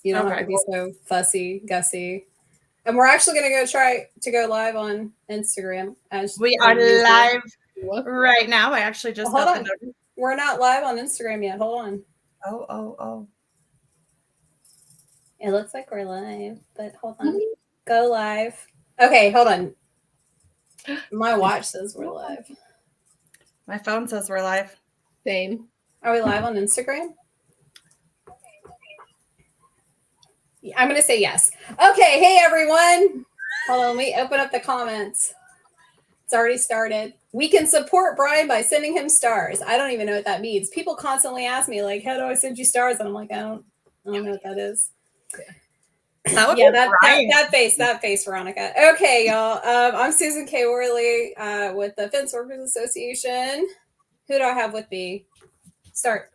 You don't have to be so fussy, gussy. And we're actually going to try to go live on Instagram. As we are live right now. I actually just hold on. We're not live on Instagram yet. Hold on. Oh. It looks like we're live, but hold on. Go live. Okay, hold on. My watch says we're live. My phone says we're live. Same. Are we live on Instagram? I'm going to say yes. Okay, hey everyone. Hold on, let me open up the comments. It's already started. We can support Brian by sending him stars. I don't even know what that means. People constantly ask me, like, how do I send you stars? And I'm like, I don't know what that is. That face, Veronica. Okay, y'all. I'm Susan K. Worley with the Fence Workers Association. Who do I have with me? Start.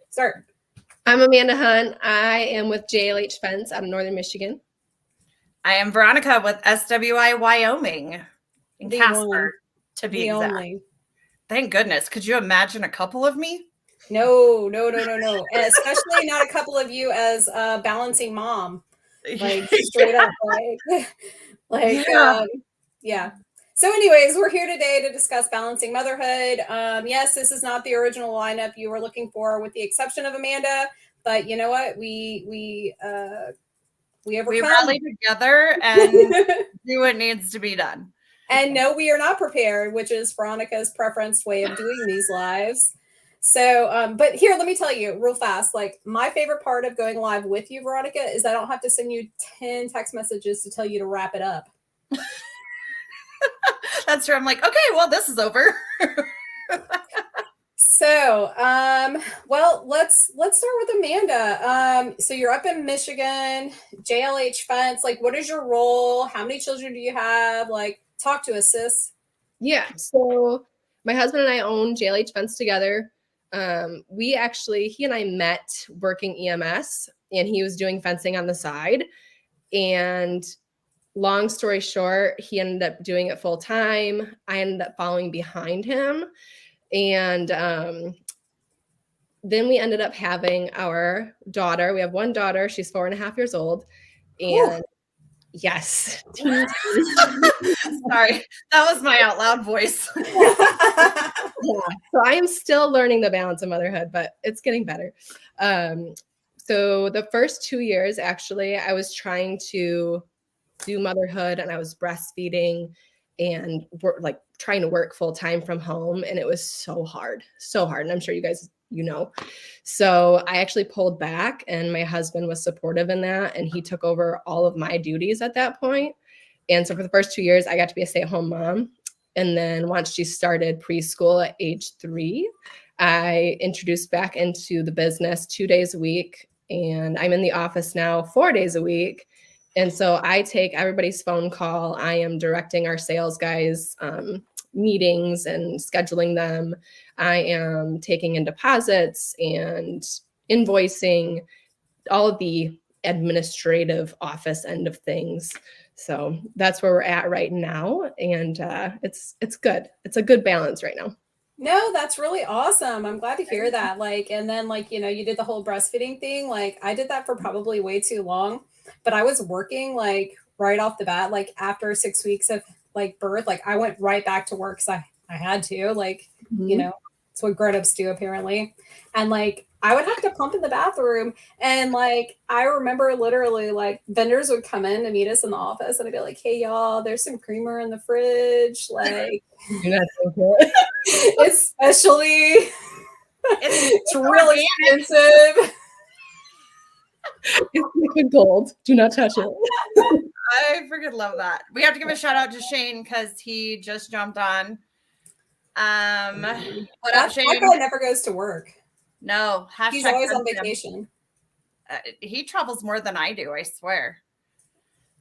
I'm Amanda Hunt. I am with JLH Fence out of Northern Michigan. I am Veronica with SWI Wyoming in Casper, to be exact. Only. Thank goodness. Could you imagine a couple of me? No. And especially not a couple of you as a balancing mom. Like straight up, yeah. So anyways, we're here today to discuss balancing motherhood. Yes, this is not the original lineup you were looking for, with the exception of Amanda. But you know what? We rally together and do what needs to be done. And no, we are not prepared, which is Veronica's preferenced way of doing these lives. So, but here, let me tell you real fast, like my favorite part of going live with you, Veronica, is I don't have to send you 10 text messages to tell you to wrap it up. That's true. I'm like, okay, well, this is over. So, well, let's start with Amanda. So you're up in Michigan, JLH Fence. Like, what is your role? How many children do you have? Like, talk to us, sis. Yeah. So my husband and I own JLH Fence together. He and I met working EMS, and he was doing fencing on the side. And long story short, he ended up doing it full time. I ended up following behind him. And then we ended up having our daughter. We have one daughter. She's 4.5 years old. And yes. Sorry, that was my out loud voice. So I am still learning the balance of motherhood, but it's getting better. So the first 2 years, actually, I was trying to do motherhood, and I was breastfeeding and trying to work full time from home. And it was so hard. And I'm sure you guys, so I actually pulled back, and my husband was supportive in that. And he took over all of my duties at that point. And so for the first 2 years, I got to be a stay-at-home mom. And then once she started preschool at age 3, I introduced back into the business 2 days a week. And I'm in the office now 4 days a week. And so I take everybody's phone call. I am directing our sales guys' meetings and scheduling them. I am taking in deposits and invoicing, all of the administrative office end of things. So that's where we're at right now. And it's good. It's a good balance right now. No, that's really awesome. I'm glad to hear that. And then you did the whole breastfeeding thing. I did that for probably way too long, but I was working right off the bat, after 6 weeks of birth, I went right back to work because I had to, it's what grown-ups do apparently. And I would have to pump in the bathroom. And I remember literally vendors would come in to meet us in the office, and I'd be like, hey y'all, there's some creamer in the fridge. You're not so good. Especially it's really expensive. It's liquid gold. Do not touch it. I freaking love that. We have to give a shout out to Shane because he just jumped on. What up, Shane? That guy never goes to work. No, he's always on vacation. He travels more than I do, I swear.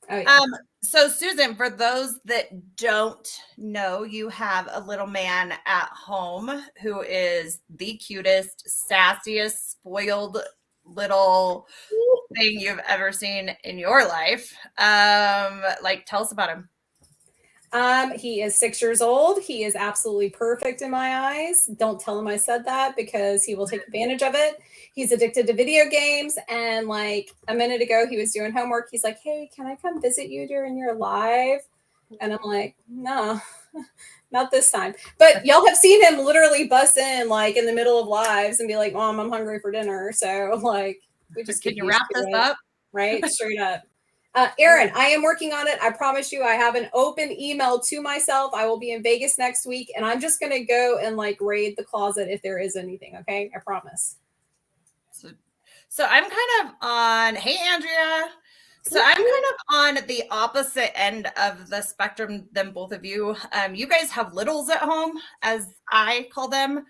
Oh, yeah. So Susan, for those that don't know, you have a little man at home who is the cutest, sassiest, spoiled little thing you've ever seen in your life. Tell us about him. He is 6 years old. He is absolutely perfect in my eyes. Don't tell him I said that because he will take advantage of it. He's addicted to video games. And like a minute ago, he was doing homework. He's like, hey, can I come visit you during your live? And I'm like, no, not this time. But y'all have seen him literally bust in like in the middle of lives and be like, Mom, I'm hungry for dinner. So like, we just Can you wrap this up? Right? Straight up. Erin, I am working on it. I promise you, I have an open email to myself. I will be in Vegas next week, and I'm just going to go and like raid the closet if there is anything. Okay. I promise. So I'm kind of on, hey, Andrea. So I'm kind of on the opposite end of the spectrum than both of you. You guys have littles at home, as I call them.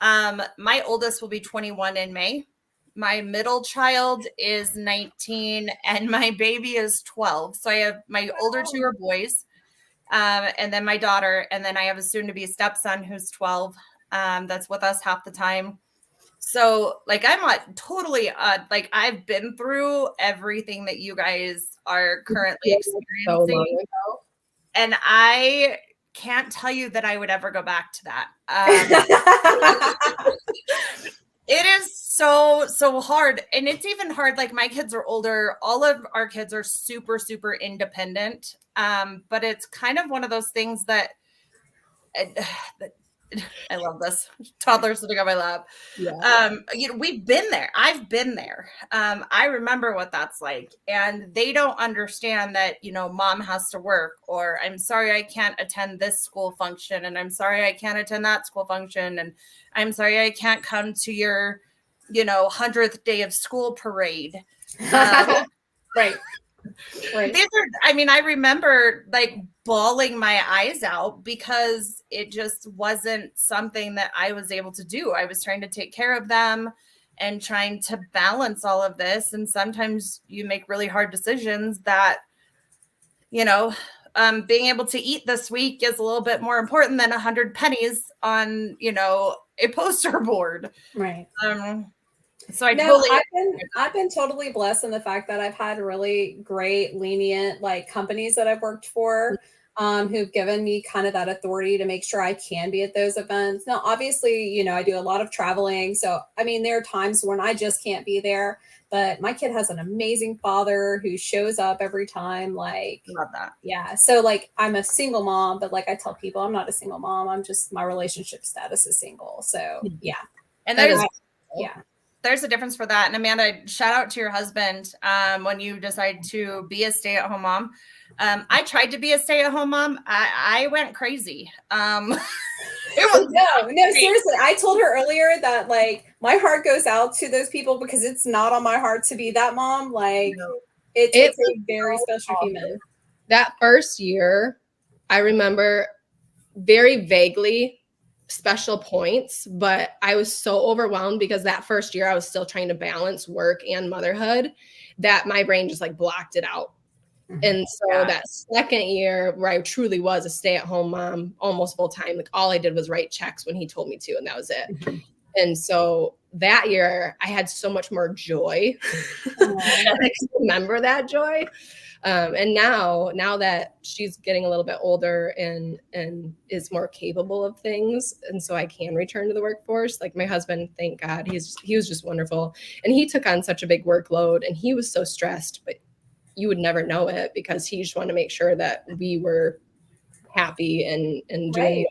My oldest will be 21 in May. My middle child is 19 and my baby is 12. So I have my older two are boys, and then my daughter, and then I have a soon-to-be stepson who's 12. That's with us half the time. So like I'm totally like I've been through everything that you guys are currently experiencing, and I can't tell you that I would ever go back to that. It is so hard. And it's even hard. Like my kids are older. All of our kids are super independent. But it's kind of one of those things that I love this. Toddler sitting on my lap. Yeah. We've been there. I've been there. I remember what that's like. And they don't understand that, mom has to work, or I'm sorry I can't attend this school function, and I'm sorry I can't attend that school function, and I'm sorry I can't come to your, 100th day of school parade. Right. These are, I remember like bawling my eyes out because it just wasn't something that I was able to do. I was trying to take care of them and trying to balance all of this. And sometimes you make really hard decisions that, being able to eat this week is a little bit more important than 100 pennies on, a poster board. Right. So I've been totally blessed in the fact that I've had really great, lenient like companies that I've worked for, who've given me kind of that authority to make sure I can be at those events. Now, obviously, I do a lot of traveling. So, there are times when I just can't be there, but my kid has an amazing father who shows up every time. Like, love that. Yeah. So like, I'm a single mom, but like I tell people I'm not a single mom. I'm just, my relationship status is single. So yeah. And there's a difference for that. And Amanda, shout out to your husband when you decide to be a stay-at-home mom. I tried to be a stay-at-home mom. I went crazy. No, seriously. I told her earlier that like my heart goes out to those people because it's not on my heart to be that mom. Like it's a very special human. That first year, I remember very vaguely special points, but I was so overwhelmed because that first year I was still trying to balance work and motherhood that my brain just like blocked it out. And so that second year where I truly was a stay-at-home mom, almost full time, like all I did was write checks when he told me to, and that was it. And so that year I had so much more joy. I can remember that joy. And now that she's getting a little bit older and is more capable of things, and so I can return to the workforce, like my husband, thank God, he was just wonderful. And he took on such a big workload and he was so stressed, but you would never know it because he just wanted to make sure that we were happy and doing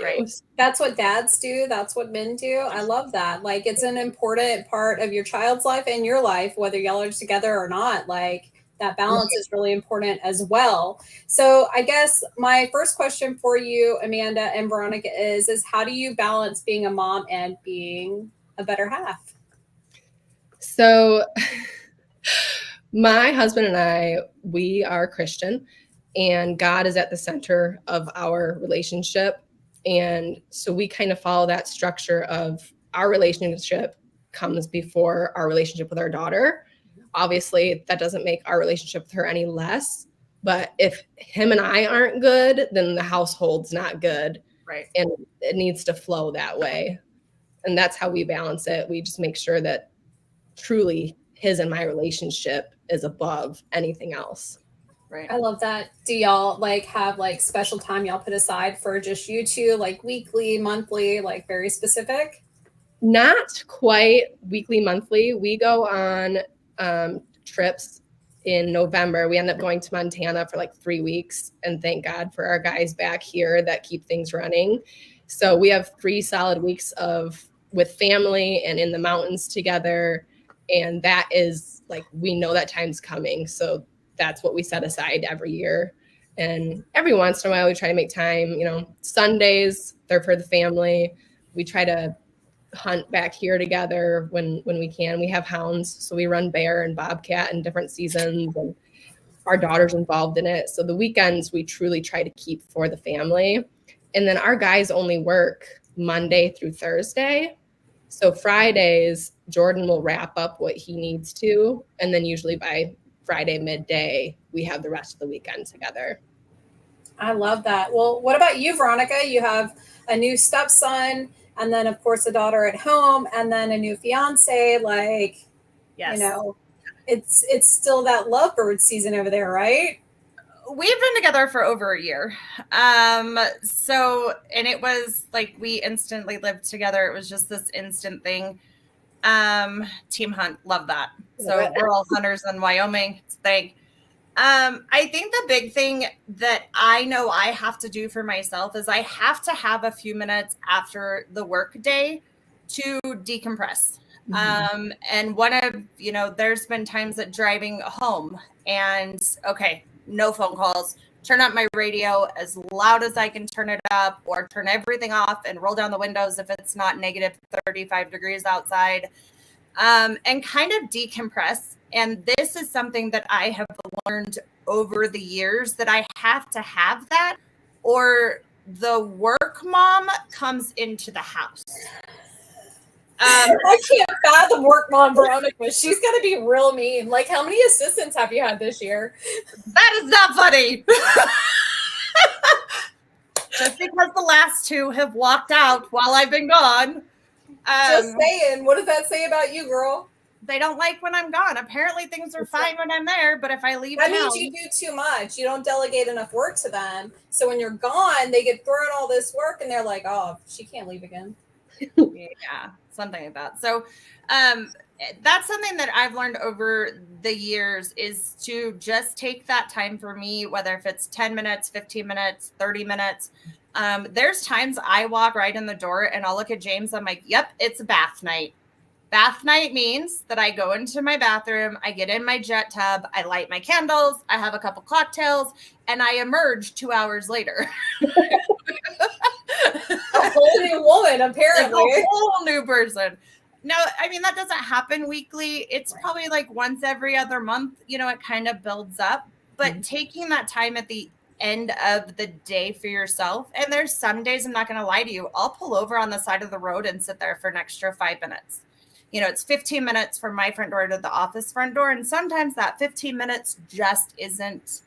right. That's what dads do. That's what men do. I love that. Like it's an important part of your child's life and your life, whether y'all are together or not. Like that balance is really important as well. So I guess my first question for you, Amanda and Veronica, is how do you balance being a mom and being a better half? So my husband and I, we are Christian, and God is at the center of our relationship. And so we kind of follow that structure of our relationship comes before our relationship with our daughter. Obviously, that doesn't make our relationship with her any less. But if him and I aren't good, then the household's not good. Right. And it needs to flow that way. And that's how we balance it. We just make sure that truly his and my relationship is above anything else. Right. I love that. Do y'all like have like special time y'all put aside for just you two, like weekly, monthly, like very specific? Not quite weekly, monthly. We go on trips in November. We end up going to Montana for like 3 weeks, and thank God for our guys back here that keep things running. So we have 3 solid weeks of with family and in the mountains together, and that is like we know that time's coming. So that's what we set aside every year. And every once in a while, we try to make time. You know, Sundays they're for the family. We try to hunt back here together when we can. We have hounds, so we run bear and bobcat in different seasons, and our daughter's involved in it. So the weekends we truly try to keep for the family. And then our guys only work Monday through Thursday. So Fridays, Jordan will wrap up what he needs to, and then usually by Friday midday, we have the rest of the weekend together. I love that. Well, what about you, Veronica? You have a new stepson, and then of course a daughter at home, and then a new fiance. Like, you Yes. know, it's still that lovebird season over there, right? We've been together for over a year. So, and it was like we instantly lived together. It was just this instant thing. Team hunt, love that. So we're all hunters in Wyoming. It's a thing. I think the big thing that I know I have to do for myself is I have to have a few minutes after the work day to decompress. And one of, there's been times that driving home and okay, no phone calls, turn up my radio as loud as I can turn it up or turn everything off and roll down the windows if it's not negative 35 degrees outside, and kind of decompress. And this is something that I have learned over the years that I have to have that or the work mom comes into the house. I can't fathom work mom Veronica. She's gonna be real mean. Like, how many assistants have you had this year? That is not funny. Just because the last two have walked out while I've been gone. Just saying. What does that say about you, girl? They don't like when I'm gone. Apparently things are fine when I'm there, but if I leave that town, means you do too much. You don't delegate enough work to them. So when you're gone, they get thrown all this work and they're like, oh, she can't leave again. Yeah, something like that. So that's something that I've learned over the years is to just take that time for me, whether if it's 10 minutes, 15 minutes, 30 minutes. There's times I walk right in the door and I'll look at James. I'm like, yep, it's a bath night. Bath night means that I go into my bathroom, I get in my jet tub, I light my candles, I have a couple cocktails, and I emerge 2 hours later. A whole new woman, apparently. Like a whole new person. No, I mean, that doesn't happen weekly. It's probably like once every other month, it kind of builds up. But taking that time at the end of the day for yourself, and there's some days, I'm not going to lie to you, I'll pull over on the side of the road and sit there for an extra 5 minutes. It's 15 minutes from my front door to the office front door. And sometimes that 15 minutes just isn't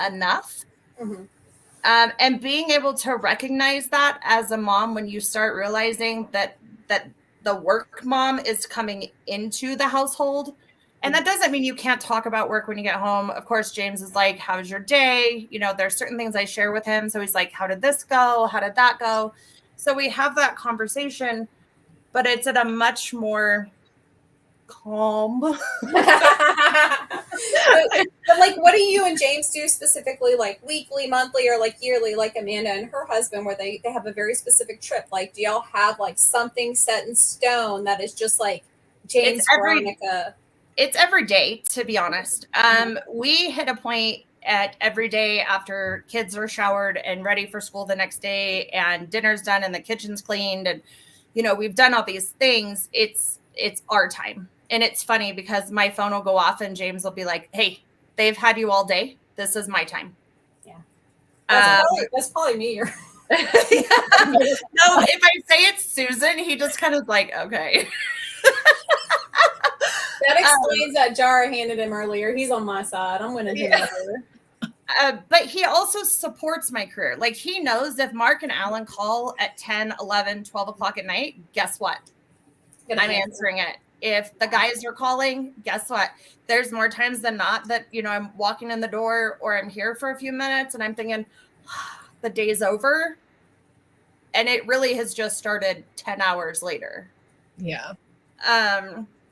enough. Mm-hmm. And being able to recognize that as a mom, when you start realizing that the work mom is coming into the household. And that doesn't mean you can't talk about work when you get home. Of course, James is like, how was your day? There's certain things I share with him. So he's like, how did this go? How did that go? So we have that conversation, but it's at a much more calm. but like, what do you and James do specifically, like weekly, monthly, or like yearly, like Amanda and her husband, where they have a very specific trip? Like, do y'all have like something set in stone that is just like James, Veronica? It's every day, to be honest. We hit a point at every day after kids are showered and ready for school the next day and dinner's done and the kitchen's cleaned and we've done all these things. It's our time. And it's funny because my phone will go off and James will be like, hey, they've had you all day. This is my time. Yeah. That's probably me. No, if I say it's Susan, he just kind of like, okay. That explains that jar I handed him earlier. He's on my side. I'm winning him over. But he also supports my career. Like he knows if Mark and Alan call at 10, 11, 12 o'clock at night, guess what? I'm answering it. if the guys are calling, guess what? There's more times than not that, I'm walking in the door or I'm here for a few minutes and I'm thinking, the day's over. And it really has just started 10 hours later. Yeah.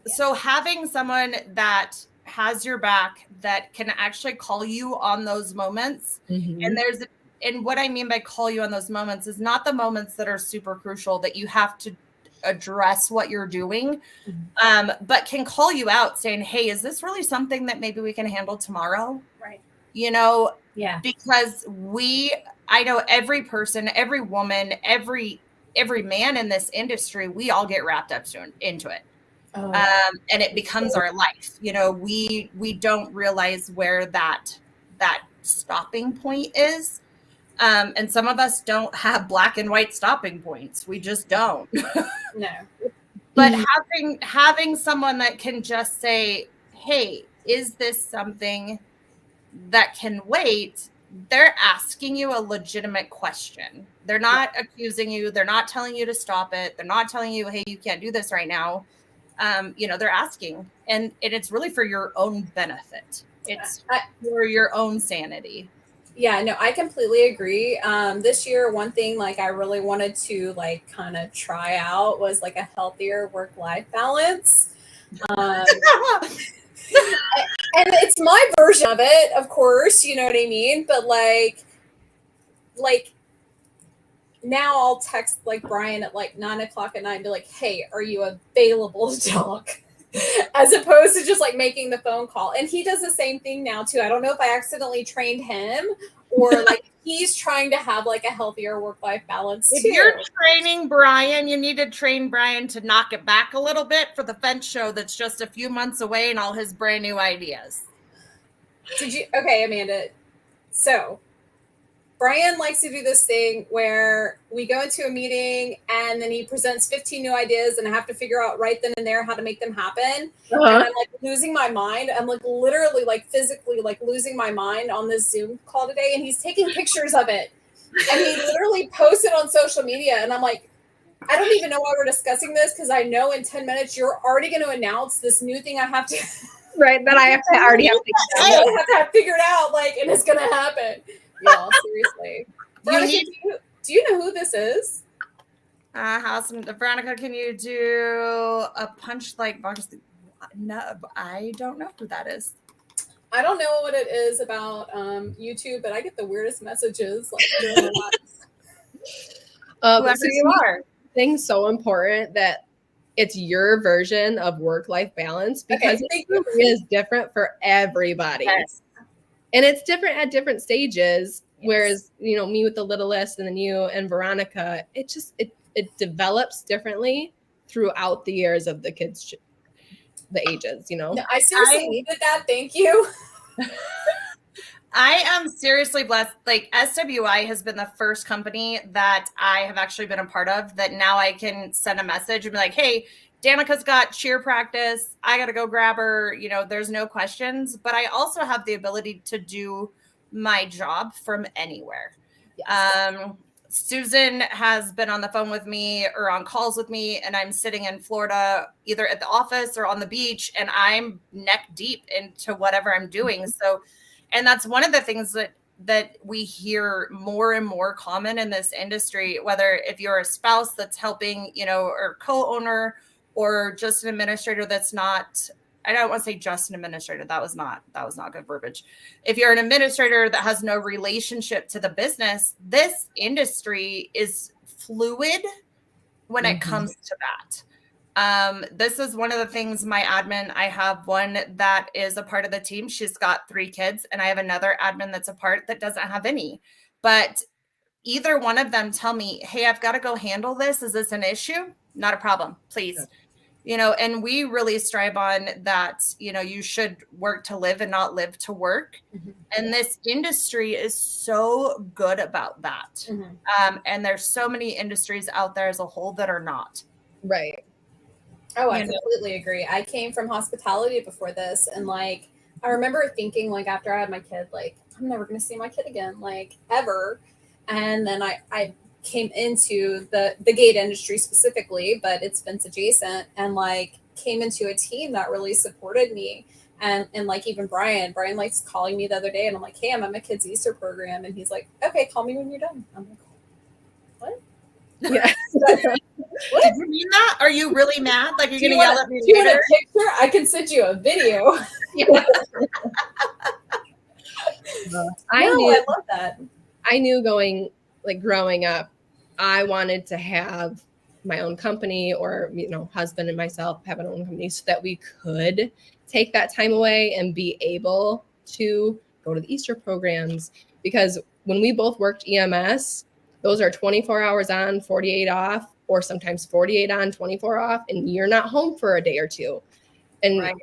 So having someone that has your back, that can actually call you on those moments, and what I mean by call you on those moments is not the moments that are super crucial that you have to address what you're doing, but can call you out saying, hey, is this really something that maybe we can handle tomorrow? Right. Yeah. Because I know every person, every woman, every man in this industry, we all get wrapped up into it. Oh. And it becomes our life. We don't realize where that stopping point is. And some of us don't have black and white stopping points. We just don't. No. But having someone that can just say, hey, is this something that can wait? They're asking you a legitimate question. They're not accusing you. They're not telling you to stop it. They're not telling you, hey, you can't do this right now. They're asking, and it's really for your own benefit. It's for your own sanity. Yeah, no, I completely agree. This year, one thing like I really wanted to like kind of try out was like a healthier work-life balance. And it's my version of it, of course, you know what I mean? But like now I'll text like Brian at like 9:00 at night and be like, hey, are you available to talk? As opposed to just like making the phone call. And he does the same thing now too. I don't know if I accidentally trained him or like he's trying to have like a healthier work-life balance if too. You're training Brian, you need to train Brian to knock it back a little bit for the fence show that's just a few months away and all his brand new ideas. Okay, Amanda. So Brian likes to do this thing where we go into a meeting and then he presents 15 new ideas and I have to figure out right then and there how to make them happen. And I'm like losing my mind. I'm like literally like physically like losing my mind on this Zoom call today. And he's taking pictures of it. And he literally posts it on social media. And I'm like, I don't even know why we're discussing this because I know in 10 minutes you're already going to announce this new thing I have to right that I already have to have figured out, like, and it's going to happen. Y'all, seriously. Veronica, do you know who this is? Veronica, can you do a punch like box? No, I don't know who that is. I don't know what it is about YouTube, but I get the weirdest messages like during the Whoever you are. Thing's so important that it's your version of work-life balance because it really is different for everybody. Yes. And it's different at different stages. Yes. Whereas, me with the littlest and then you and Veronica, it develops differently throughout the years of the kids, the ages, No, I seriously needed that. Thank you. I am seriously blessed. Like SWI has been the first company that I have actually been a part of that now I can send a message and be like, hey, Danica's got cheer practice. I got to go grab her. There's no questions, but I also have the ability to do my job from anywhere. Yes. Susan has been on the phone with me or on calls with me, and I'm sitting in Florida, either at the office or on the beach, and I'm neck deep into whatever I'm doing. So, and that's one of the things that we hear more and more common in this industry, whether if you're a spouse that's helping, or co-owner, or just an administrator that's not, I don't want to say just an administrator. That was not good verbiage. If you're an administrator that has no relationship to the business, this industry is fluid when it comes to that. This is one of the things my admin, I have one that is a part of the team. She's got 3 kids, and I have another admin that's a part that doesn't have any. But either one of them tell me, hey, I've got to go handle this. Is this an issue? Not a problem, please. And we really strive on that, you should work to live and not live to work. Mm-hmm. And this industry is so good about that. Mm-hmm. And there's so many industries out there as a whole that are not. Right. Oh, I completely agree. I came from hospitality before this. And like, I remember thinking like after I had my kid, like, I'm never going to see my kid again, like ever. And then I came into the gate industry specifically, but it's fence adjacent, and like came into a team that really supported me. And like even Brian likes calling me the other day and I'm like, hey, I'm at my kid's Easter program. And he's like, okay, call me when you're done. I'm like, what? Yeah. What? Did you mean that? Are you really mad? Like you're going to yell at me do you want later? a picture? I can send you a video. I love that. I knew growing up, I wanted to have my own company, or, husband and myself have our own company, so that we could take that time away and be able to go to the Easter programs. Because when we both worked EMS, those are 24 hours on, 48 off, or sometimes 48 on, 24 off, and you're not home for a day or two. And Right.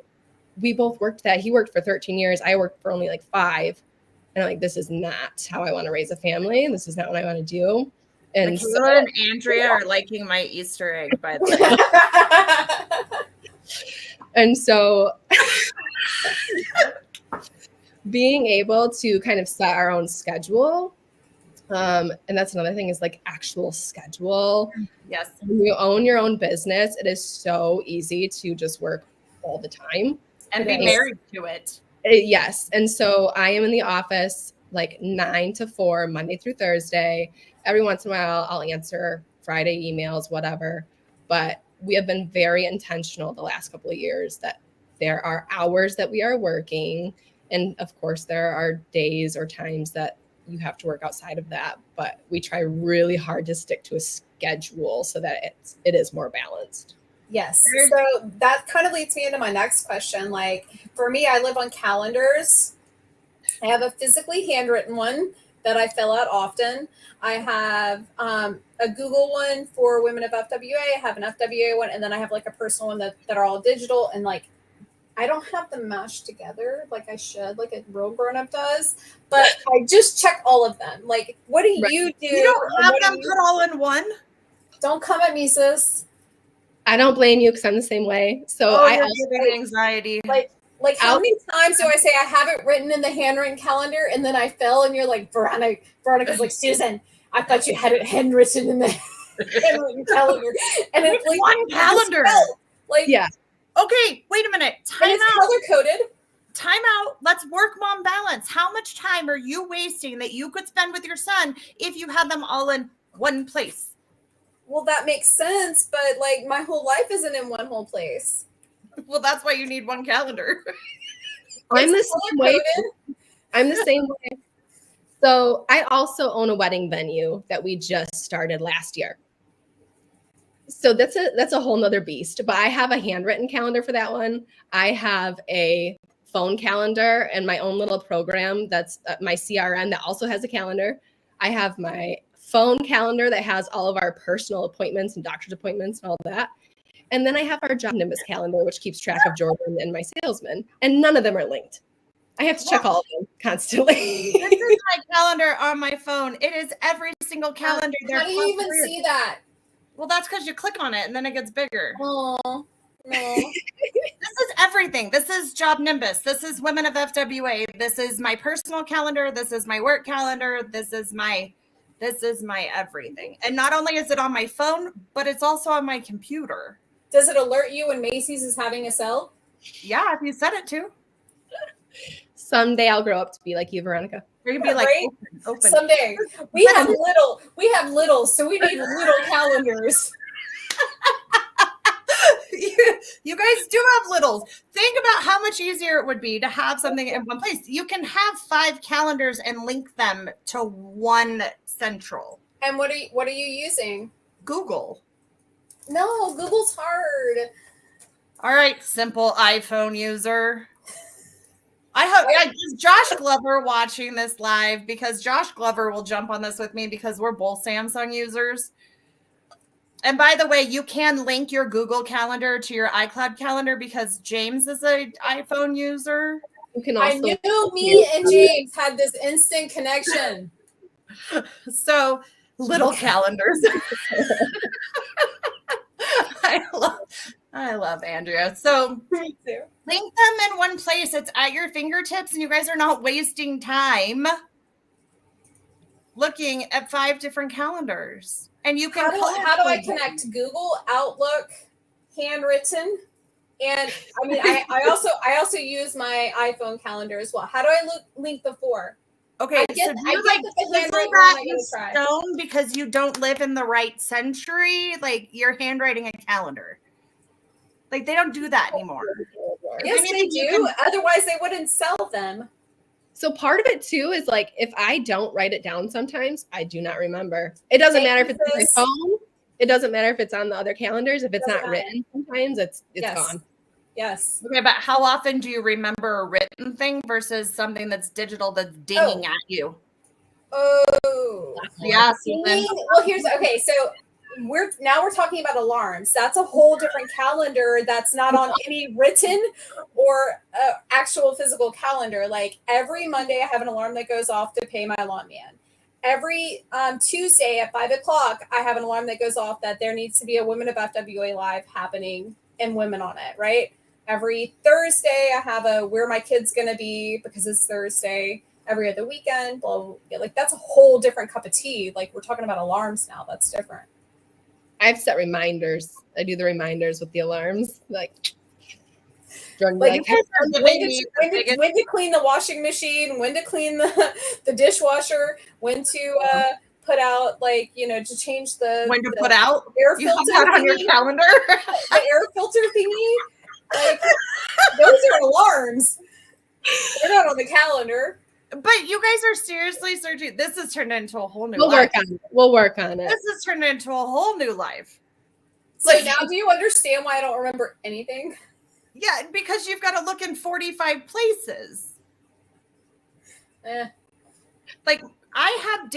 we both worked that. He worked for 13 years. I worked for only like 5. And I'm like, this is not how I want to raise a family. This is not what I want to do. And Michaela and Andrea are liking my Easter egg, by the way. And so being able to kind of set our own schedule, and that's another thing, is like actual schedule. Yes. When you own your own business, it is so easy to just work all the time. And be married to it. Yes. And so I am in the office like 9 to 4, Monday through Thursday. Every once in a while, I'll answer Friday emails, whatever. But we have been very intentional the last couple of years that there are hours that we are working. And of course, there are days or times that you have to work outside of that. But we try really hard to stick to a schedule so that it is more balanced. Yes. So that kind of leads me into my next question. Like for me, I live on calendars. I have a physically handwritten one that I fill out often. I have a Google one for women of FWA. I have an FWA one, and then I have like a personal one that are all digital. And like, I don't have them mashed together like I should, like a real grown up does. But I just check all of them. Like, what do you do? You don't have them put all in one? Don't come at me, sis. I don't blame you because I'm the same way. So I also get anxiety. Like how many times do I say I have it written in the handwritten calendar and then I fell and you're like, Veronica's like, Susan, I thought you had it handwritten in the handwritten calendar. And it's like one calendar. Like, yeah. Okay, wait a minute. Time and it's out. color-coded. Time out. Let's work mom balance. How much time are you wasting that you could spend with your son if you had them all in one place? Well, that makes sense, but like my whole life isn't in one whole place. Well, that's why you need one calendar. I'm the same way. I'm the same way. So I also own a wedding venue that we just started last year. So that's a whole nother beast. But I have a handwritten calendar for that one. I have a phone calendar and my own little program that's my CRM that also has a calendar. I have my phone calendar that has all of our personal appointments and doctor's appointments and all that. And then I have our Job Nimbus calendar, which keeps track of Jordan and my salesman. And none of them are linked. I have to check all of them constantly. This is my calendar on my phone. It is every single calendar. How do you even see that? Well, that's because you click on it and then it gets bigger. Oh, no. This is everything. This is Job Nimbus. This is Women of FWA. This is my personal calendar. This is my work calendar. This is my everything. And not only is it on my phone, but it's also on my computer. Does it alert you when Macy's is having a sale? Yeah, if you set it to. Someday I'll grow up to be like you, Veronica. You're gonna be like, right? open. Someday. We have little, so we need little calendars. You guys do have littles. Think about how much easier it would be to have something in one place. You can have 5 calendars and link them to one central. And what are you using? Google. No, Google's hard. All right, simple iPhone user. I hope is Josh Glover watching this live, because Josh Glover will jump on this with me because we're both Samsung users. And by the way, you can link your Google Calendar to your iCloud calendar because James is an iPhone user. You can also I knew me and James had this instant connection. So little calendars. I love Andrea. So Me too. link them in one place. It's at your fingertips, and you guys are not wasting time looking at 5 different calendars. And you can How do I connect Google, Outlook, handwritten? And I mean, I also use my iPhone calendar as well. How do I link the four? Okay, I get so do I you get like that the chisel handwritten that one I in gotta try. stone because you don't live in the right century? Like you're handwriting a calendar. Like they don't do that anymore. If Yes, they anything, you do. can. Otherwise, they wouldn't sell them. So part of it too is like if I don't write it down sometimes, I do not remember. It doesn't Thank matter if you, it's on my sis. phone. It doesn't matter if it's on the other calendars. If it's Doesn't not matter. written, sometimes it's Yes. gone. Yes. Okay, but how often do you remember a written thing versus something that's digital that's dinging at you? Oh. Yeah, Susan. Well, here's okay. So we're talking about alarms. That's a whole different calendar. That's not on any written or actual physical calendar. Like every Monday, I have an alarm that goes off to pay my lawn man. Every Tuesday at 5 o'clock, I have an alarm that goes off that there needs to be a Women of FWA live happening and women on it. Right. Every Thursday, I have a where my kid's gonna be because it's Thursday. Every other weekend, blah, blah, blah. Like that's a whole different cup of tea. Like we're talking about alarms now. That's different. I've set reminders. I do the reminders with the alarms. Like Like you guys are giving me the biggest. when to clean the washing machine, when to clean the dishwasher, when to put out to change When to put out? air You have filter that on your thingy, calendar? the air filter thingy. Like those are alarms. They're not on the calendar. But you guys are seriously searching. This has turned into a whole new we'll life. work on it. We'll work on it. This has turned into a whole new life. So now do you understand why I don't remember anything? Yeah, because you've got to look in 45 places. Like I have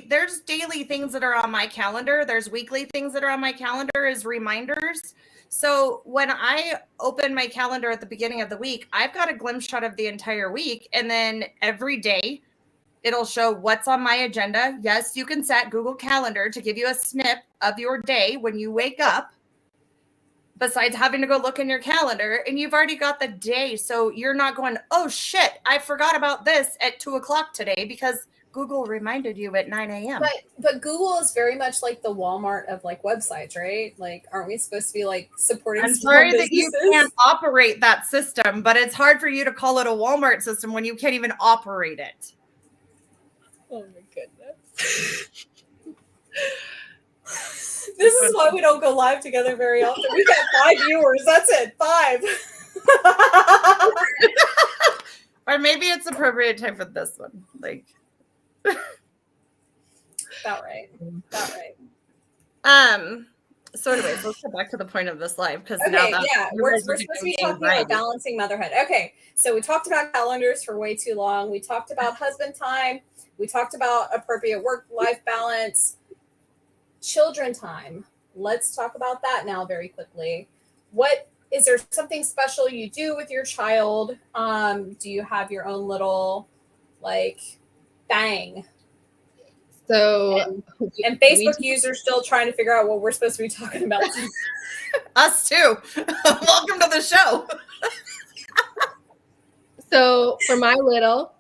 there's daily things that are on my calendar. There's weekly things that are on my calendar as reminders. So when I open my calendar at the beginning of the week, I've got a glimpse shot of the entire week. And then every day it'll show what's on my agenda. Yes, you can set Google Calendar to give you a snip of your day when you wake up. Besides having to go look in your calendar, and you've already got the day. So you're not going, oh shit, I forgot about this at 2:00 today because Google reminded you at 9 a.m. But Google is very much like the Walmart of like websites, right? Like, aren't we supposed to be like supporting? I'm sorry that you can't operate that system, but it's hard for you to call it a Walmart system when you can't even operate it. Oh my goodness. This is why we don't go live together very often. We got 5 viewers. That's it. 5. Or maybe it's appropriate time for this one. Like About right. So anyways, let's get back to the point of this live because Okay, now that yeah, we're supposed to be talking about balancing motherhood. Okay, so we talked about calendars for way too long. We talked about husband time. We talked about appropriate work-life balance. Children time. Let's talk about that now very quickly. What is there something special you do with your child? Do you have your own little like thing? So And Facebook users still trying to figure out what we're supposed to be talking about. Us too. Welcome to the show. So for my little,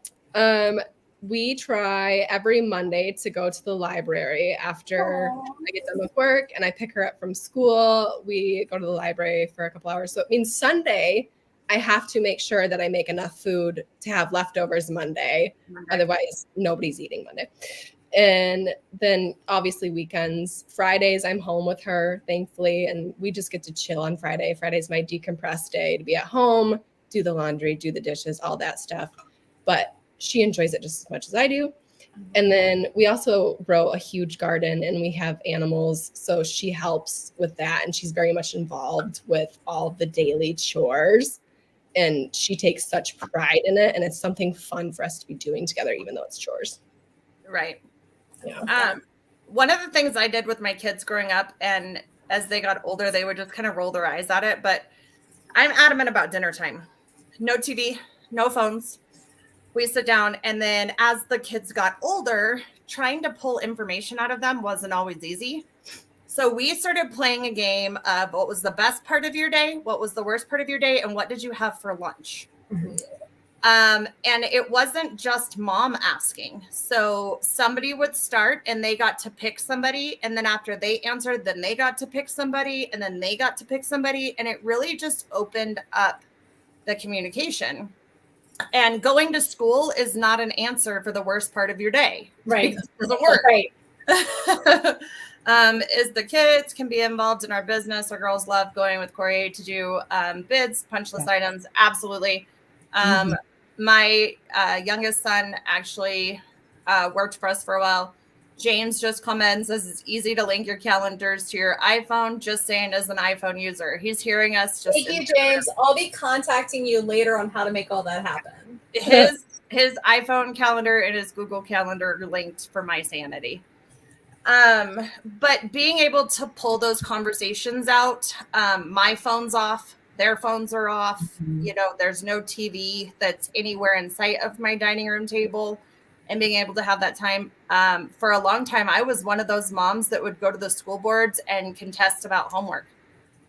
we try every Monday to go to the library after I get done with work and I pick her up from school. We go to the library for a couple hours. So it means Sunday, I have to make sure that I make enough food to have leftovers Monday. Otherwise, nobody's eating Monday. And then obviously weekends, Fridays, I'm home with her, thankfully. And we just get to chill on Friday. Friday's my decompressed day to be at home, do the laundry, do the dishes, all that stuff. But she enjoys it just as much as I do. And then we also grow a huge garden and we have animals. So she helps with that. And she's very much involved with all the daily chores. And she takes such pride in it. And it's something fun for us to be doing together, even though it's chores. Right. Yeah. One of the things I did with my kids growing up, and as they got older, they would just kind of roll their eyes at it. But I'm adamant about dinner time. No TV, no phones. We sit down, and then as the kids got older, trying to pull information out of them wasn't always easy. So we started playing a game of what was the best part of your day, what was the worst part of your day, and what did you have for lunch? Mm-hmm. And it wasn't just mom asking. So somebody would start and they got to pick somebody. And then after they answered, then they got to pick somebody, and then they got to pick somebody. And it really just opened up the communication. And going to school is not an answer for the worst part of your day. Right. It doesn't work. Right. Is the kids can be involved in our business. Our girls love going with Corey to do bids, punch list items. Absolutely. My youngest son actually worked for us for a while. James just comments, says it's easy to link your calendars to your iPhone. Just saying, as an iPhone user, he's hearing us. Just thank you, James. I'll be contacting you later on how to make all that happen. His iPhone calendar and his Google calendar are linked for my sanity. But being able to pull those conversations out, my phone's off, their phones are off. You know, there's no TV that's anywhere in sight of my dining room table, and being able to have that time. For a long time, I was one of those moms that would go to the school boards and contest about homework.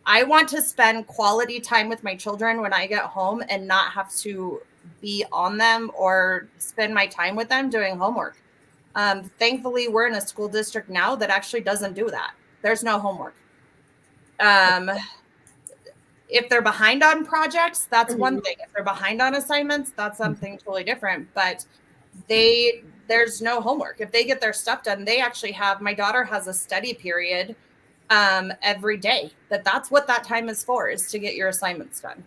I want to spend quality time with my children when I get home and not have to be on them or spend my time with them doing homework. Thankfully, we're in a school district now that actually doesn't do that. There's no homework. If they're behind on projects, that's one thing. If they're behind on assignments, that's something totally different. But there's no homework. If they get their stuff done, they actually have, my daughter has a study period every day. That's what that time is for, is to get your assignments done.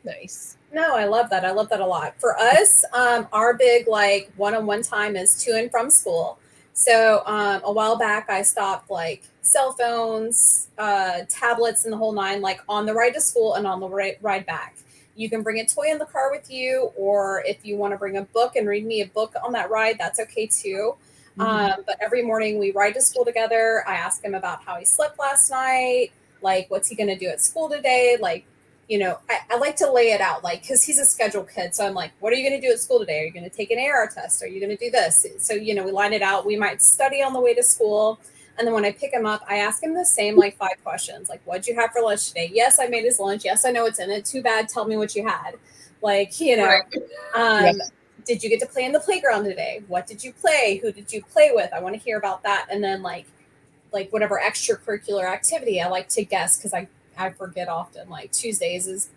Nice. No, I love that. I love that a lot. For us, our big like one-on-one time is to and from school. So a while back, I stopped like cell phones, tablets, and the whole nine, like on the ride to school and on the ride back. You can bring a toy in the car with you, or if you want to bring a book and read me a book on that ride, that's okay too. But every morning we ride to school together. I ask him about how he slept last night, like what's he going to do at school today, like, you know, I like to lay it out, like, because he's a scheduled kid. So I'm like, what are you going to do at school today? Are you going to take an AR test? Are you going to do this? So, you know, we line it out. We might study on the way to school. And then when I pick him up, I ask him the same, like 5 questions. Like, what'd you have for lunch today? Yes, I made his lunch. Yes, I know what's in it. Too bad. Tell me what you had. Like, you know, did you get to play in the playground today? What did you play? Who did you play with? I want to hear about that. And then like whatever extracurricular activity, I like to guess, because I forget often. Like Thursdays is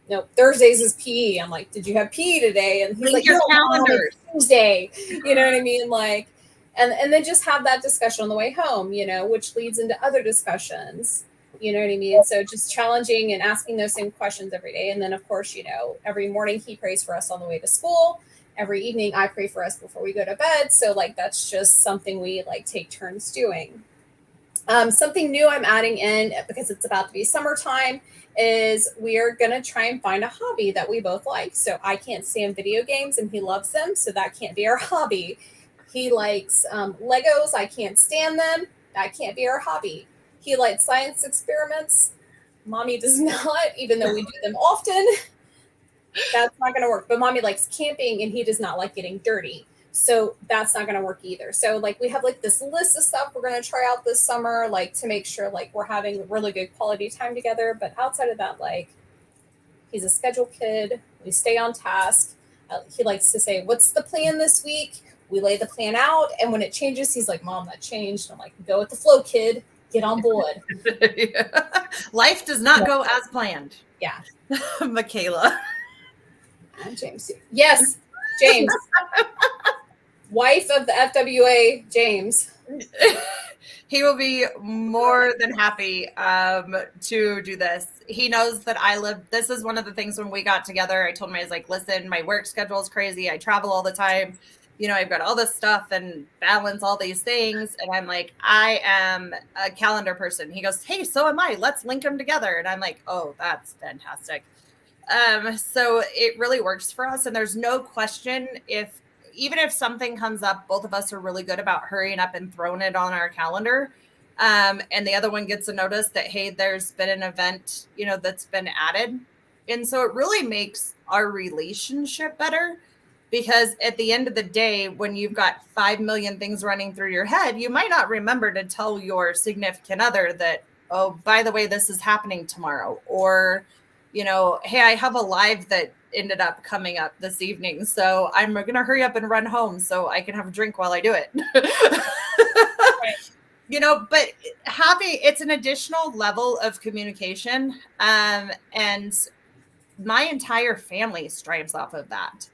PE. I'm like, did you have PE today? And he's Link like, your no, calendars. Tuesday. You know what I mean? Like, and then just have that discussion on the way home, you know, which leads into other discussions. You know what I mean? So just challenging and asking those same questions every day. And then of course, you know, every morning he prays for us on the way to school. Every evening I pray for us before we go to bed. So like, that's just something we like take turns doing. Something new I'm adding in, because it's about to be summertime, is we are going to try and find a hobby that we both like. So I can't stand video games and he loves them. So that can't be our hobby. He likes Legos. I can't stand them. That can't be our hobby. He likes science experiments. Mommy does not, even though we do them often. That's not going to work. But mommy likes camping and he does not like getting dirty. So that's not going to work either. So like we have like this list of stuff we're going to try out this summer, like to make sure like we're having really good quality time together. But outside of that, like he's a scheduled kid. We stay on task. He likes to say, what's the plan this week? We lay the plan out. And when it changes, he's like, Mom, that changed. I'm like, go with the flow, kid. Get on board. Life does not go as planned. Yeah. Michaela. And James. Yes, James. Wife of the FWA, James. He will be more than happy to do this. He knows that this is one of the things when we got together, I told him, I was like, listen, my work schedule is crazy. I travel all the time. You know, I've got all this stuff and balance all these things. And I'm like, I am a calendar person. He goes, hey, so am I. Let's link them together. And I'm like, oh, that's fantastic. So it really works for us. And there's no question, even if something comes up, both of us are really good about hurrying up and throwing it on our calendar. And the other one gets a notice that, hey, there's been an event, you know, that's been added. And so it really makes our relationship better, because at the end of the day, when you've got 5 million things running through your head, you might not remember to tell your significant other that, oh, by the way, this is happening tomorrow. Or, you know, hey, I have a live that ended up coming up this evening. So I'm going to hurry up and run home so I can have a drink while I do it. Right. You know, but it's an additional level of communication. And my entire family strives off of that.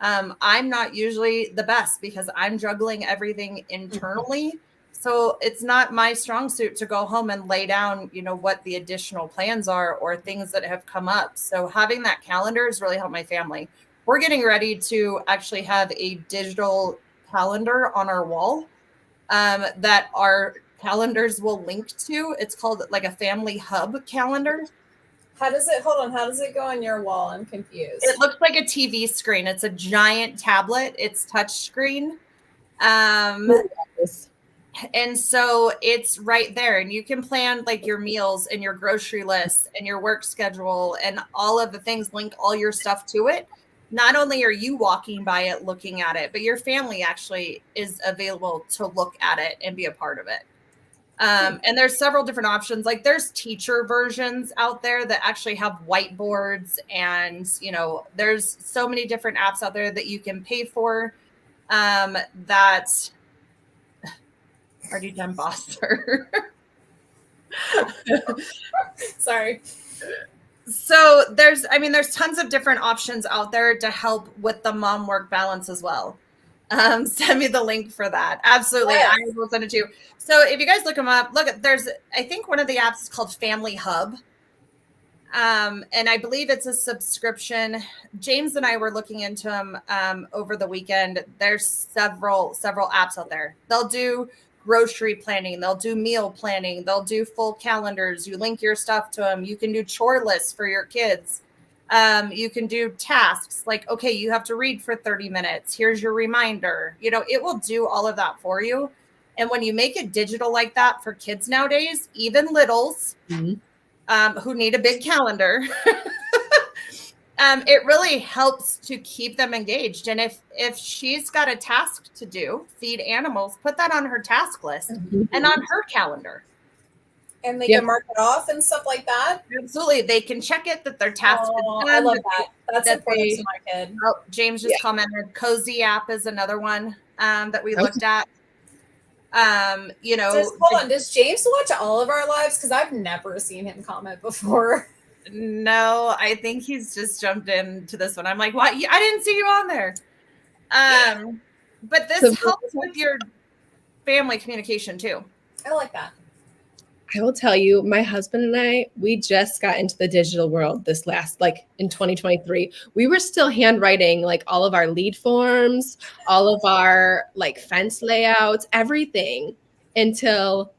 I'm not usually the best because I'm juggling everything internally. So it's not my strong suit to go home and lay down, you know, what the additional plans are or things that have come up. So having that calendar has really helped my family. We're getting ready to actually have a digital calendar on our wall that our calendars will link to. It's called like a family hub calendar. How does it go on your wall? I'm confused. It looks like a TV screen. It's a giant tablet. It's touch screen. And so it's right there, and you can plan like your meals and your grocery lists and your work schedule and all of the things, link all your stuff to it. Not only are you walking by it, looking at it, but your family actually is available to look at it and be a part of it. And there's several different options. Like there's teacher versions out there that actually have whiteboards, and you know, there's so many different apps out there that you can pay for. That already done, Boster. Sorry. So there's tons of different options out there to help with the mom work balance as well. Send me the link for that. Absolutely. Yes. I will send it to you. So if you guys look them up, I think one of the apps is called Family Hub. And I believe it's a subscription. James and I were looking into them over the weekend. There's several apps out there. They'll do grocery planning. They'll do meal planning. They'll do full calendars. You link your stuff to them. You can do chore lists for your kids. You can do tasks like, okay, you have to read for 30 minutes. Here's your reminder. You know, it will do all of that for you. And when you make it digital like that for kids nowadays, even littles, who need a big calendar, it really helps to keep them engaged. And if she's got a task to do, feed animals, put that on her task list and on her calendar. And they can mark it off and stuff like that. Absolutely. They can check it that their task is done. I love that. That's important to my kid. Oh, James just commented. Cozy app is another one that we looked at. You know, hold on. Does James watch all of our lives? Because I've never seen him comment before. No, I think he's just jumped into this one. I'm like, what? I didn't see you on there. But this helps with your family communication too. I like that. I will tell you, my husband and I, we just got into the digital world in 2023. We were still handwriting like all of our lead forms, all of our like fence layouts, everything until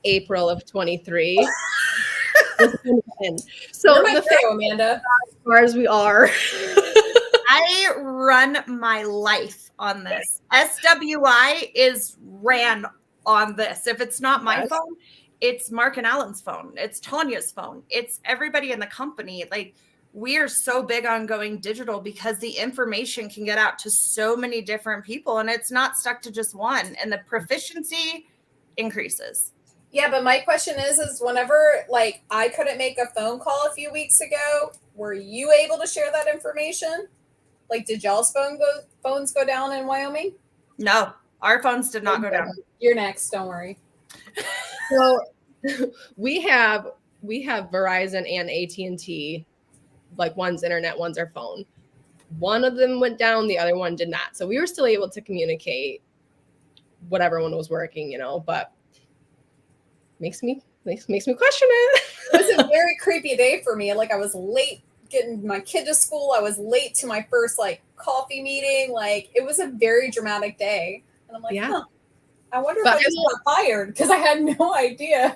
April of 23. So Amanda, as far as we are. I run my life on this. SWI is ran on this. If it's not my phone, it's Mark and Alan's phone. It's Tanya's phone. It's everybody in the company. Like, we are so big on going digital because the information can get out to so many different people and it's not stuck to just one, and the proficiency increases. Yeah, but my question is whenever like I couldn't make a phone call a few weeks ago, were you able to share that information? Like, did y'all's phones go down in Wyoming? No, our phones did not go down. You're next. Don't worry. So we have Verizon and AT&T, like one's internet, one's our phone. One of them went down, the other one did not. So we were still able to communicate whatever one was working, you know, but makes me question it. It was a very creepy day for me. Like, I was late getting my kid to school. I was late to my first like coffee meeting. Like, it was a very dramatic day. And I'm like, I wonder if I just got fired because I had no idea.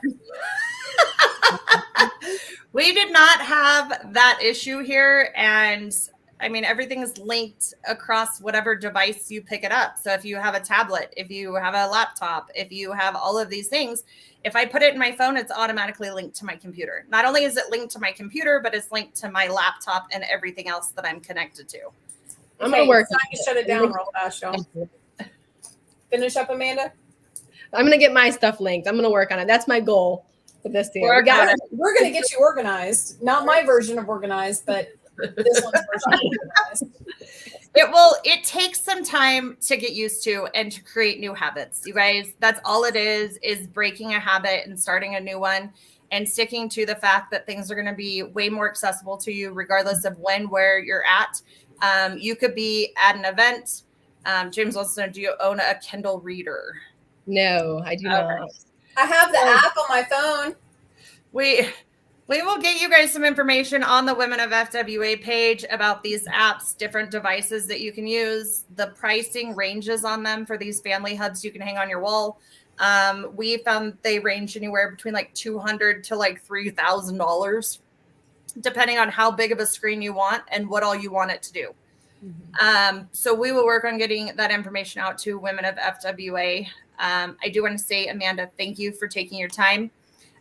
We did not have that issue here. And I mean, everything is linked across whatever device you pick it up. So if you have a tablet, if you have a laptop, if you have all of these things, if I put it in my phone, it's automatically linked to my computer. Not only is it linked to my computer, but it's linked to my laptop and everything else that I'm connected to. I'm going to work. Shut it down real fast, y'all. Finish up, Amanda. I'm going to get my stuff linked. I'm going to work on it. That's my goal for this year. We're going to get you organized. Not my version of organized, but this one's version. It takes some time to get used to and to create new habits. You guys, that's all it is breaking a habit and starting a new one and sticking to the fact that things are going to be way more accessible to you regardless of where you're at. You could be at an event. James wants to know, do you own a Kindle reader? No, I do not. I have the app on my phone. We will get you guys some information on the Women of FWA page about these apps, different devices that you can use, the pricing ranges on them for these family hubs you can hang on your wall. We found they range anywhere between like $200 to like $3,000, depending on how big of a screen you want and what all you want it to do. So we will work on getting that information out to Women of FWA. I do want to say, Amanda, thank you for taking your time.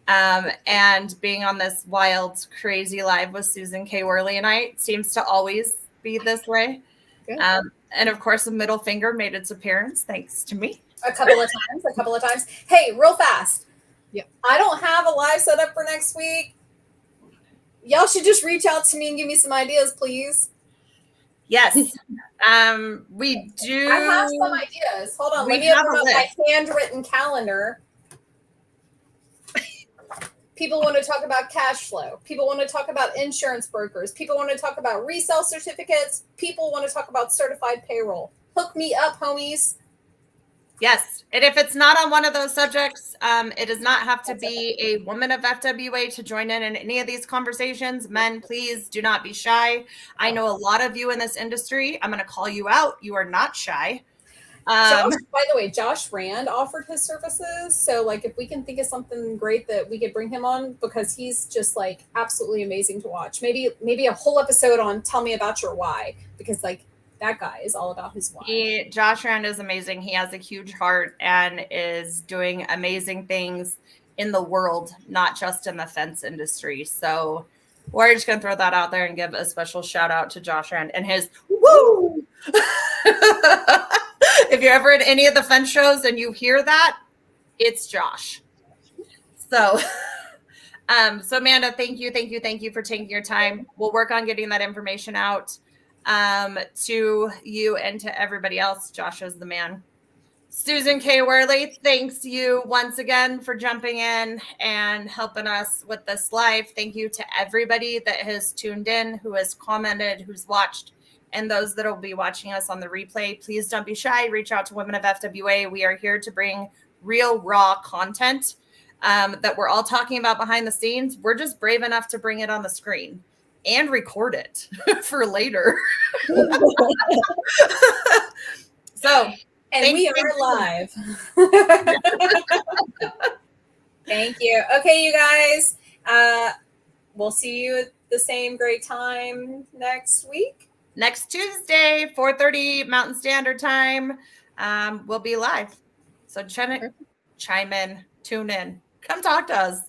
And being on this wild, crazy live with Susan K. Worley and I. It seems to always be this way. And of course, a middle finger made its appearance thanks to me. A couple of times. Hey, real fast. Yeah. I don't have a live set up for next week. Y'all should just reach out to me and give me some ideas, please. Yes. We do. I have some ideas. Hold on. Let me open up my handwritten calendar. People want to talk about cash flow. People want to talk about insurance brokers. People want to talk about resale certificates. People want to talk about certified payroll. Hook me up, homies. Yes. And if it's not on one of those subjects, it does not have to be a woman of FWA to join in any of these conversations. Men, please do not be shy. I know a lot of you in this industry. I'm going to call you out. You are not shy. Josh, by the way, Josh Rand offered his services. So like if we can think of something great that we could bring him on, because he's just like absolutely amazing to watch. Maybe a whole episode on Tell Me About Your Why, because like that guy is all about his why. Josh Rand is amazing. He has a huge heart and is doing amazing things in the world, not just in the fence industry. So we're just going to throw that out there and give a special shout out to Josh Rand and his woo. If you're ever at any of the fence shows and you hear that, it's Josh. So, so Amanda, thank you for taking your time. We'll work on getting that information out to you and to everybody else. Josh is the man. Susan K. Worley, thanks you once again for jumping in and helping us with this live. Thank you to everybody that has tuned in, who has commented, who's watched, and those that will be watching us on the replay. Please don't be shy. Reach out to Women of FWA. We are here to bring real, raw content that we're all talking about behind the scenes. We're just brave enough to bring it on the screen and record it for later. So, and we are live. Thank you. Okay, you guys. We'll see you at the same great time next week. Next Tuesday, 4:30 Mountain Standard Time. We'll be live. So chime in, tune in, come talk to us.